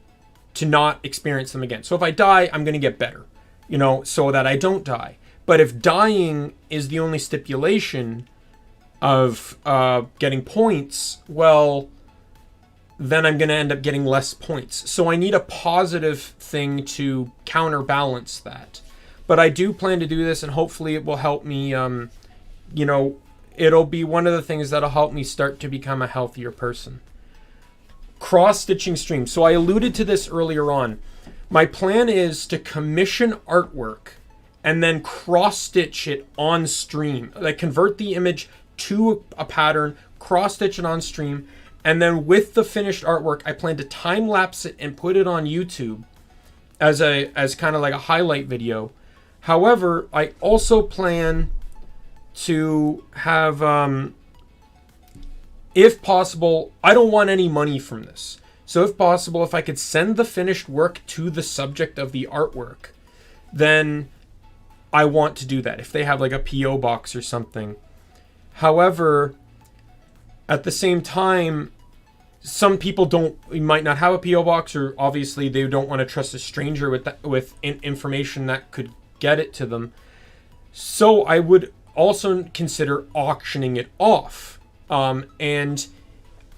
to not experience them again. So if I die, I'm going to get better, you know, so that I don't die. But if dying is the only stipulation of getting points, well, then I'm going to end up getting less points. So I need a positive thing to counterbalance that. But I do plan to do this, and hopefully it will help me, you know, it'll be one of the things that'll help me start to become a healthier person. Cross-stitching streams. So I alluded to this earlier on. My plan is to commission artwork and then cross-stitch it on stream. Like convert the image to a pattern, cross-stitch it on stream, and then with the finished artwork, I plan to time-lapse it and put it on YouTube as kind of like a highlight video. However, I also plan to have, if possible, I don't want any money from this. So if possible, if I could send the finished work to the subject of the artwork, then I want to do that. If they have like a PO box or something. However, at the same time, some people might not have a PO box, or obviously they don't want to trust a stranger with information that could get it to them. So I would also consider auctioning it off, and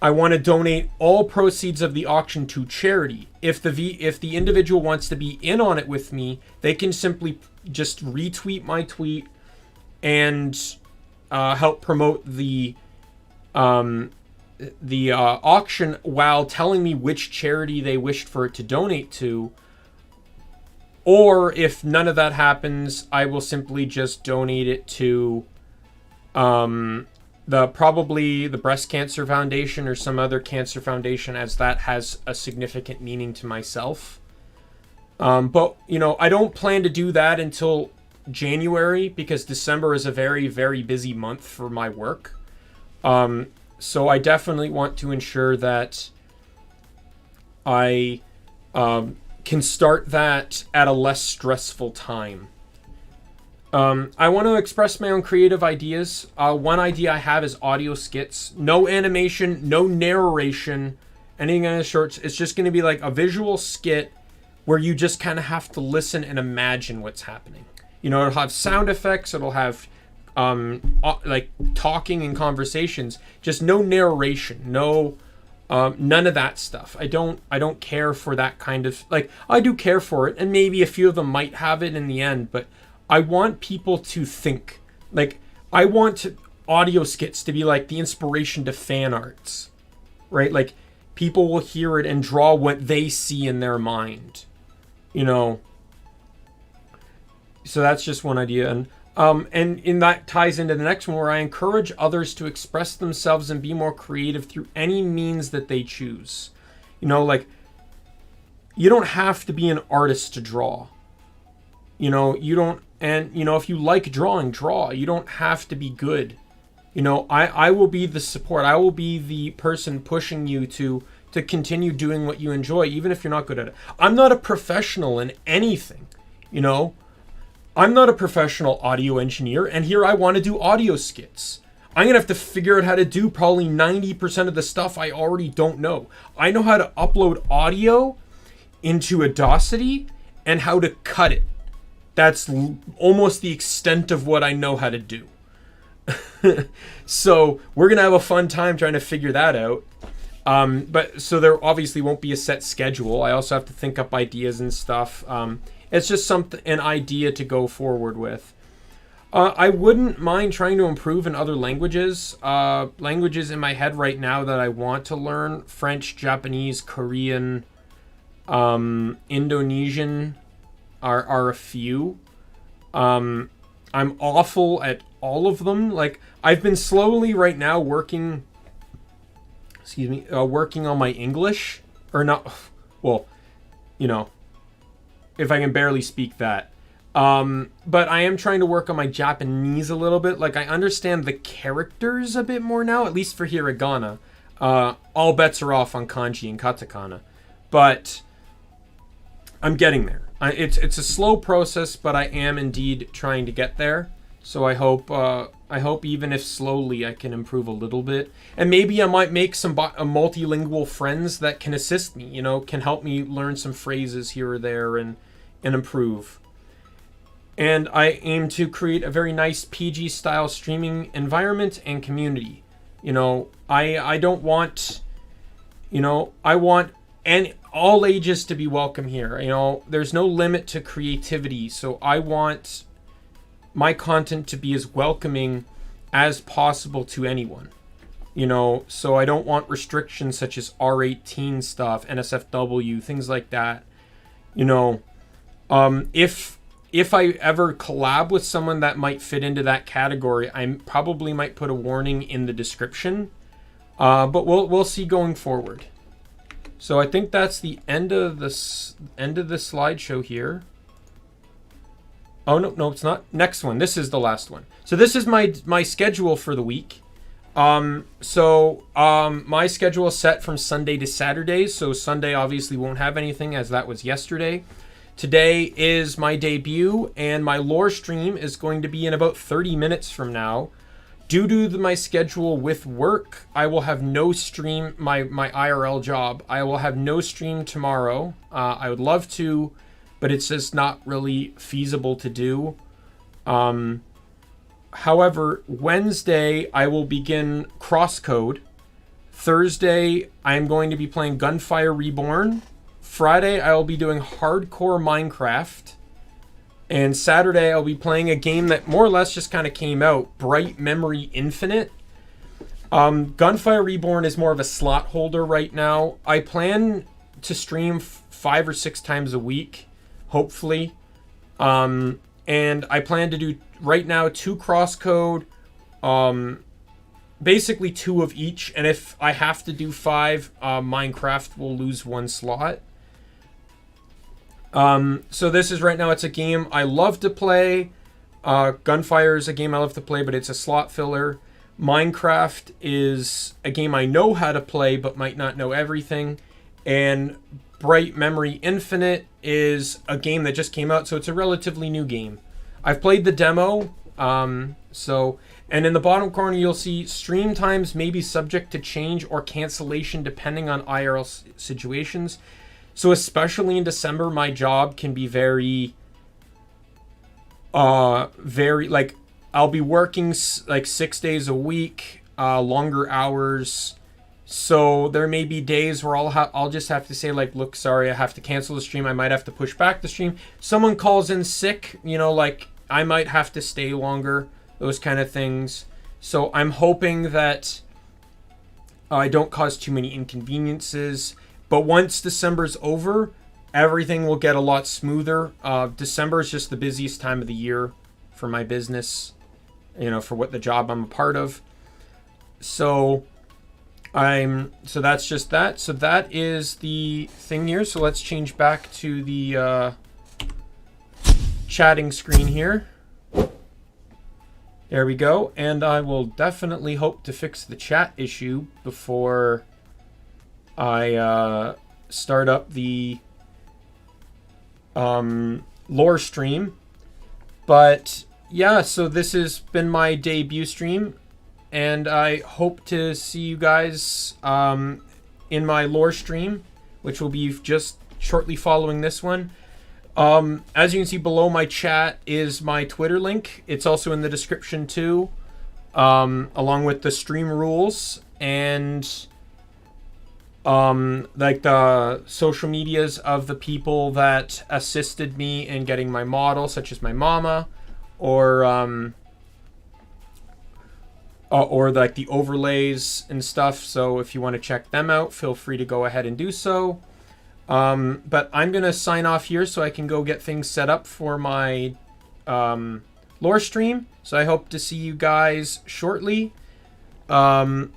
I want to donate all proceeds of the auction to charity. If the individual wants to be in on it with me, they can simply just retweet my tweet and help promote the auction while telling me which charity they wished for it to donate to. Or if none of that happens, I will simply just donate it to probably the Breast Cancer Foundation or some other cancer foundation, as that has a significant meaning to myself. But, I don't plan to do that until January, because December is a very, very busy month for my work. So I definitely want to ensure that I can start that at a less stressful time. I want to express my own creative ideas. One idea I have is audio skits. No animation, no narration, anything on the shorts. It's just going to be like a visual skit where you just kind of have to listen and imagine what's happening. It'll have sound effects. It'll have like talking and conversations. Just no narration. No, none of that stuff. I don't care for that kind of, like, I do care for it, and maybe a few of them might have it in the end, but I want people to think. Like, I want audio skits to be like the inspiration to fan arts, right? Like, people will hear it and draw what they see in their mind, So that's just one idea. And in that ties into the next one, where I encourage others to express themselves and be more creative through any means that they choose. Like, you don't have to be an artist to draw. You don't, and, if you like drawing, draw. You don't have to be good. I will be the support. I will be the person pushing you to continue doing what you enjoy, even if you're not good at it. I'm not a professional in anything, I'm not a professional audio engineer, and here I want to do audio skits. I'm going to have to figure out how to do probably 90% of the stuff I already don't know. I know how to upload audio into Audacity and how to cut it. That's almost the extent of what I know how to do. So we're going to have a fun time trying to figure that out. But so there obviously won't be a set schedule. I also have to think up ideas and stuff. It's just an idea to go forward with. I wouldn't mind trying to improve in other languages. Languages in my head right now that I want to learn: French, Japanese, Korean, Indonesian are a few. I'm awful at all of them. Like, I've been slowly right now working on my English, or not. Well, if I can barely speak that. But I am trying to work on my Japanese a little bit. Like, I understand the characters a bit more now, at least for hiragana. All bets are off on kanji and katakana. But I'm getting there. It's a slow process, but I am indeed trying to get there. So I hope even if slowly, I can improve a little bit. And maybe I might make some multilingual friends that can assist me, can help me learn some phrases here or there and improve. And I aim to create a very nice PG style streaming environment and community. I don't want, I want all ages to be welcome here. There's no limit to creativity. So I want my content to be as welcoming as possible to anyone. So I don't want restrictions such as R18 stuff, NSFW, things like that. If I ever collab with someone that might fit into that category, I probably might put a warning in the description. But we'll see going forward. So I think that's the end of the slideshow here. Oh, no, it's not. Next one. This is the last one. So this is my schedule for the week. My schedule is set from Sunday to Saturday. So Sunday obviously won't have anything, as that was yesterday. Today is my debut, and my lore stream is going to be in about 30 minutes from now. Due to my schedule with work, I will have no stream, my IRL job. I will have no stream tomorrow. I would love to, but it's just not really feasible to do. However, Wednesday, I will begin Crosscode. Thursday, I am going to be playing Gunfire Reborn. Friday, I will be doing Hardcore Minecraft. And Saturday, I'll be playing a game that more or less just kind of came out, Bright Memory Infinite. Gunfire Reborn is more of a slot holder right now. I plan to stream 5 or 6 times a week, hopefully. And I plan to do, right now, 2 Crosscode, basically 2 of each. And if I have to do 5, Minecraft will lose 1 slot. So this is right now, it's a game I love to play. Gunfire is a game I love to play, but it's a slot filler. Minecraft is a game I know how to play, but might not know everything. And Bright Memory Infinite is a game that just came out, so it's a relatively new game. I've played the demo, and in the bottom corner, you'll see stream times may be subject to change or cancellation depending on IRL situations. So especially in December, my job can be very, like, I'll be working like 6 days a week, longer hours. So there may be days where I'll just have to say, like, look, sorry, I have to cancel the stream. I might have to push back the stream. Someone calls in sick, you know, like, I might have to stay longer, those kind of things. So I'm hoping that I don't cause too many inconveniences. But once December's over, everything will get a lot smoother. December is just the busiest time of the year for my business, you know, for what the job I'm a part of. So that's just that. So that is the thing here. So let's change back to the chatting screen here. There we go. And I will definitely hope to fix the chat issue before I start up the lore stream. But yeah, so this has been my debut stream, and I hope to see you guys in my lore stream, which will be just shortly following this one. As you can see below my chat is my Twitter link. It's also in the description too, along with the stream rules and like the social medias of the people that assisted me in getting my model, such as my mama, or like the overlays and stuff. So if you want to check them out, feel free to go ahead and do so. But I'm gonna sign off here so I can go get things set up for my lore stream. So I hope to see you guys shortly. Enjoy.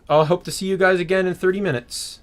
I hope to see you guys again in 30 minutes.